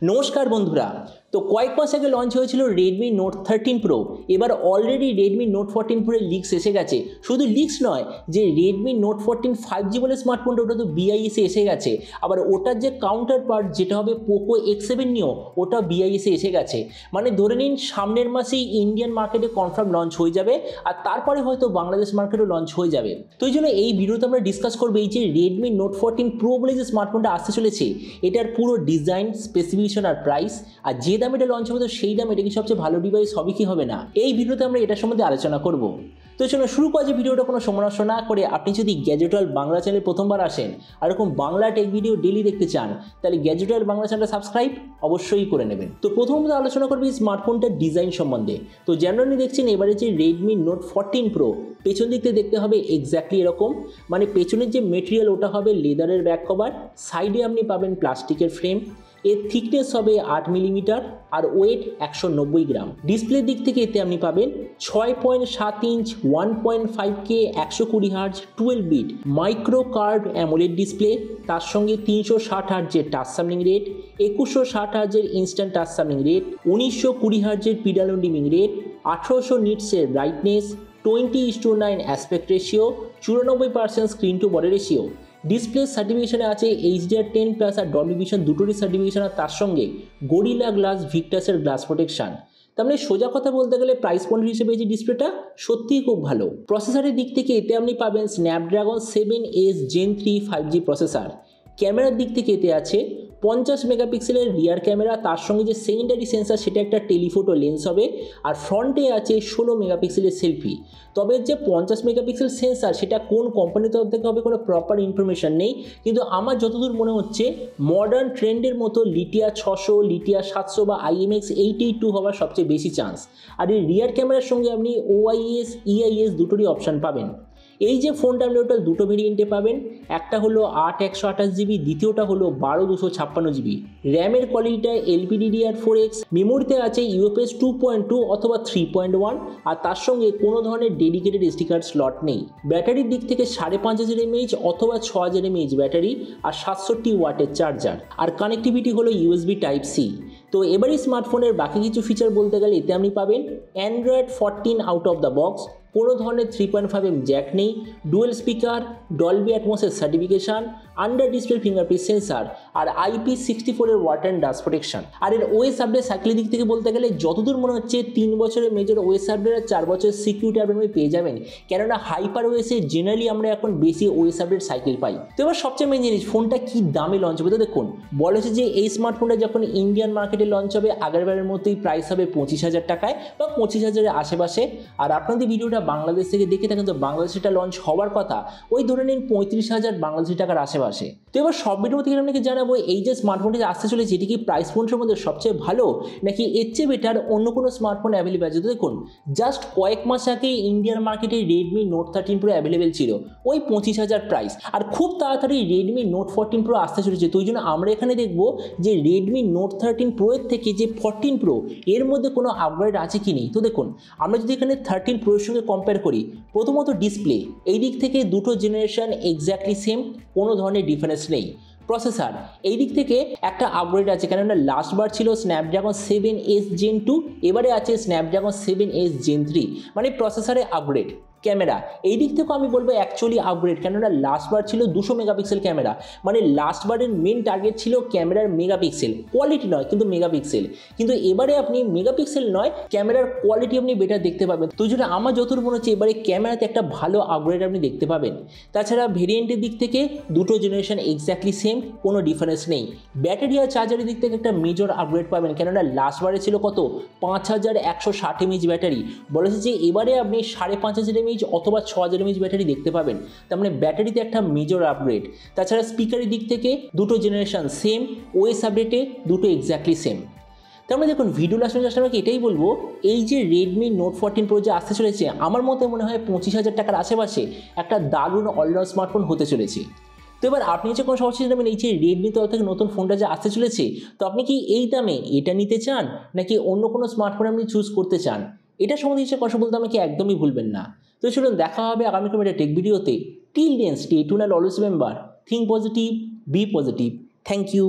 নমস্কার বন্ধুরা। তো কয়েক মাস আগে লঞ্চ হয়েছিল রেডমি নোট 13 প্রো। এবার অলরেডি রেডমি নোট 14 প্রো এর লিক্স এসে গেছে। শুধু লিক্স নয়, যে রেডমি নোট 14 5G বলে স্মার্টফোনটা ওটা তো BIS এসে গেছে। আবার ওটার যে কাউন্টার পার্ট যেটা হবে পোকো X7 নিও, ওটা BIS এসে গেছে। মানে ধরে নিন সামনের মাসেই ইন্ডিয়ান মার্কেটে কনফার্ম লঞ্চ হয়ে যাবে, আর তারপরে হয়তো বাংলাদেশ মার্কেটও লঞ্চ হয়ে যাবে। তো এই জন্য এই ভিডিওতে আমরা ডিসকাস করবো এই যে রেডমি নোট 14 প্রো বলে যে স্মার্টফোনটা আসতে চলেছে, এটার পুরো ডিজাইন, স্পেসিফিকেশন আর প্রাইস, আর যে দামে এটা লঞ্চ হবে তো সেই দামে এটা কি সবচেয়ে ভালো ডিভাইস হবে কি হবে না, এই ভিডিওতে আমরা এটা সম্বন্ধে আলোচনা করব। তো চলো শুরু করা যে ভিডিওটা কোনো সময় নষ্ট না করে, আপনি যদি গ্যাজেটওয়াল বাংলা চ্যানেলে প্রথমবার আসেন আর এরকম বাংলা টেক ভিডিও ডেলি দেখতে চান, তাহলে গ্যাজেটওয়াল বাংলা চ্যানেলটা সাবস্ক্রাইব অবশ্যই করে নেবেন। তো প্রথমত আলোচনা করবো এই স্মার্টফোনটার ডিজাইন সম্বন্ধে। তো জেনারেলি দেখছেন এবারে যে রেডমি নোট 14 প্রো, পেছন দিক থেকে দেখতে হবে এক্স্যাক্টলি এরকম। মানে পেছনের যে মেটেরিয়াল ওটা হবে লেদারের ব্যাক কভার, সাইডে আপনি পাবেন প্লাস্টিকের ফ্রেম, এর থিকনেস হবে 8 মিলিমিটার আর ওয়েট 190 গ্রাম। ডিসপ্লের দিক থেকে এতে আপনি পাবেন 6.7 inch 1.5K 120 hertz 12 bit micro curve AMOLED display, তার সঙ্গে 360 হার্জের টাচ সামলিং রেট, 2160 হার্জের ইনস্ট্যান্ট টাচ সামলিং রেট, 1920 হার্জের পিডাল ডিমিং রেট, 1800 নিটসের brightness, 20:9 aspect ratio, 94% screen to body ratio. Display সার্টিফিকেশনে আছে HDR10+ আর ডলবি ভিশন দুটোরই সার্টিফিকেশন, আর তার সঙ্গে গরিলা গ্লাস ভিক্টাসের গ্লাস প্রোটেকশন। তার মানে সোজা কথা বলতে গেলে প্রাইস পয়েন্ট হিসেবে এই যে ডিসপ্লেটা সত্যিই খুব ভালো। প্রসেসরের দিক থেকে এতে আপনি পাবেন Snapdragon 7S Gen 3 5G processor. ক্যামেরার দিক থেকে এতে আছে 50 মেগাপিক্সেলের রিয়ার ক্যামেরা, তার সঙ্গে যে সেকেন্ডারি সেন্সার সেটা একটা টেলিফোটো লেন্স হবে, আর ফ্রন্টে আছে 16 মেগাপিক্সেলের সেলফি। তবে যে 50 মেগাপিক্সেল সেন্সার সেটা কোন কোম্পানির তরফ থেকে হবে কোনো প্রপার ইনফরমেশন নেই, কিন্তু আমার যতদূর মনে হচ্ছে মডার্ন ট্রেন্ডের মতো লিটিয়া 600, লিটিয়া 700 বা IMX 882 হওয়ার সবচেয়ে বেশি চান্স। আর এই রিয়ার ক্যামেরার সঙ্গে আপনি OIS EIS দুটোরই অপশান পাবেন। এই যে ফোনটা আপনি ওটা দুটো ভেরিয়েন্টে পাবেন, একটা হলো 8/128GB, দ্বিতীয়টা হলো 12/256GB। র্যামের কোয়ালিটিটা LPDDR4X, মেমোরিতে আছে UFS 2.2 অথবা 3.1, আর তার সঙ্গে কোনো ধরনের ডেডিকেটেড SD কার্ড স্লট নেই। ব্যাটারির দিক থেকে 5500 mAh অথবা 6000 mAh ব্যাটারি আর 67 ওয়াটের চার্জার, আর কানেক্টিভিটি হলো USB Type-C। তো এবারে স্মার্টফোনের বাকি কিছু ফিচার বলতে গেলে এতে আপনি পাবেন Android 14 out of the box, কোনো ধরনের 3.5mm জ্যাক নেই, ডুয়েল স্পিকার, ডলবি অ্যাটমসের certification, under display fingerprint sensor, আর IP64 এর ওয়াটার অ্যান্ড ডাস্ট প্রোটেকশন। আর এর OS আপডেট সাইকেলের দিক থেকে বলতে গেলে যতদূর মনে হচ্ছে 3 বছরের মেজর OS আপডেট আর 4 বছরের সিকিউরিটি আপডেট আপনি পেয়ে যাবেন, কেননা হাইপার OS এ জেনারেলি আমরা এখন বেশি OS আপডেট সাইকেল পাই। তো এবার সবচেয়ে মেন জিনিস, ফোনটা কি দামে লঞ্চ হবে। তো দেখুন, বলা হচ্ছে যে এই স্মার্টফোনটা যখন ইন্ডিয়ান মার্কেটে লঞ্চ হবে আগেরবারের মতোই প্রাইস হবে 25,000 টাকায় বা 25,000-এর আশেপাশে। আর আপনাদের ভিডিওটা বাংলাদেশ থেকে দেখে থাকেন তো বাংলাদেশে এটা লঞ্চ হওয়ার কথা ওই ধরে নিন 35,000 বাংলাদেশি টাকার আশেপাশে। তো এবার সব ভিডিও থেকে আপনাকে জানাবো এই যে স্মার্টফোনটি আসতে চলেছে এটি কি প্রাইস পয়েন্টের মধ্যে সবচেয়ে ভালো, নাকি এর চেয়ে বেটার অন্য কোনো স্মার্টফোন অ্যাভেলেবেল আছে। তো দেখুন, জাস্ট কয়েক মাস আগে ইন্ডিয়ান মার্কেটে রেডমি নোট 13 প্রো অ্যাভেলেবেল ছিল ওই 25,000 প্রাইস, আর খুব তাড়াতাড়ি রেডমি নোট 14 প্রো আসতে চলেছে। তো ওই জন্য আমরা এখানে দেখবো যে রেডমি নোট 13 প্রো এর থেকে যে 14 প্রো এর মধ্যে কোনো আপগ্রেড আছে কি নেই। তো দেখুন, আমরা যদি এখানে 13 প্রো এর সঙ্গে কম্পেয়ার করি, প্রথমত ডিসপ্লে এই দিক থেকে দুটো জেনারেশন এক্স্যাক্টলি সেম, কোনো ধরনের ডিফারেন্স নেই। প্রসেসর এই দিক থেকে একটা আপগ্রেড আছে, কেননা লাস্টবার ছিল স্ন্যাপড্রাগন 7S Gen 2, এবারে আছে স্ন্যাপড্রাগন 7S Gen 3, মানে প্রসেসরে আপগ্রেড। ক্যামেরা এই দিক থেকেও আমি বলবো অ্যাকচুয়ালি আপগ্রেড, কেননা লাস্টবার ছিল 200 মেগাপিক্সেল ক্যামেরা, মানে লাস্টবারের মেন টার্গেট ছিল ক্যামেরার মেগাপিক্সেল, কোয়ালিটি নয় কিন্তু মেগাপিক্সেল। কিন্তু এবারে আপনি মেগাপিক্সেল নয়, ক্যামেরার কোয়ালিটি আপনি বেটার দেখতে পাবেন। তো জন্য আমার যতটুকু মনে হচ্ছে এবারে ক্যামেরাতে একটা ভালো আপগ্রেড আপনি দেখতে পাবেন। তাছাড়া ভেরিয়েন্টের দিক থেকে দুটো জেনারেশন এক্স্যাক্টলি সেম, কোনো ডিফারেন্স নেই। ব্যাটারি আর চার্জারের দিক থেকে একটা মেজর আপগ্রেড পাবেন, কেননা লাস্টবারে ছিল কত 5160 mAh ব্যাটারি, বলেছে যে এবারে আপনি 5500 mAh অথবা 6000 mAh ব্যাটারি দেখতে পাবেন। তার মানে ব্যাটারিতে একটা মেজর আপগ্রেড। তাছাড়া স্পিকারের দিক থেকে দুটো জেনারেশন সেম, OS আপডেটে দুটো এক্স্যাক্টলি সেম। তার মানে দেখুন, ভিডিও লাস্টে জাস্ট আমাকে এটাই বলবো, এই যে রেডমি নোট 14 প্রো যে আসতে চলেছে আমার মতে মনে হয় 25,000 টাকার আশেপাশে একটা দারুণ অলরাউন্ড স্মার্টফোন হতে চলেছে। তো এবার আপনি যে কোনো সমস্যা জানাবেন এই যে রেডমি তরফ থেকে নতুন ফোনটা যে আসতে চলেছে, তো আপনি কি এই দামে এটা নিতে চান নাকি অন্য কোনো স্মার্টফোন আপনি চুজ করতে চান, এটা সম্বন্ধে হিসেবে কথা বলতে আমাকে একদমই ভুলবেন না। তো চলুন দেখা হবে আগামী কোনো একটা টেক ভিডিওতে। Till then stay tuned, always remember, think positive, be positive. Thank you.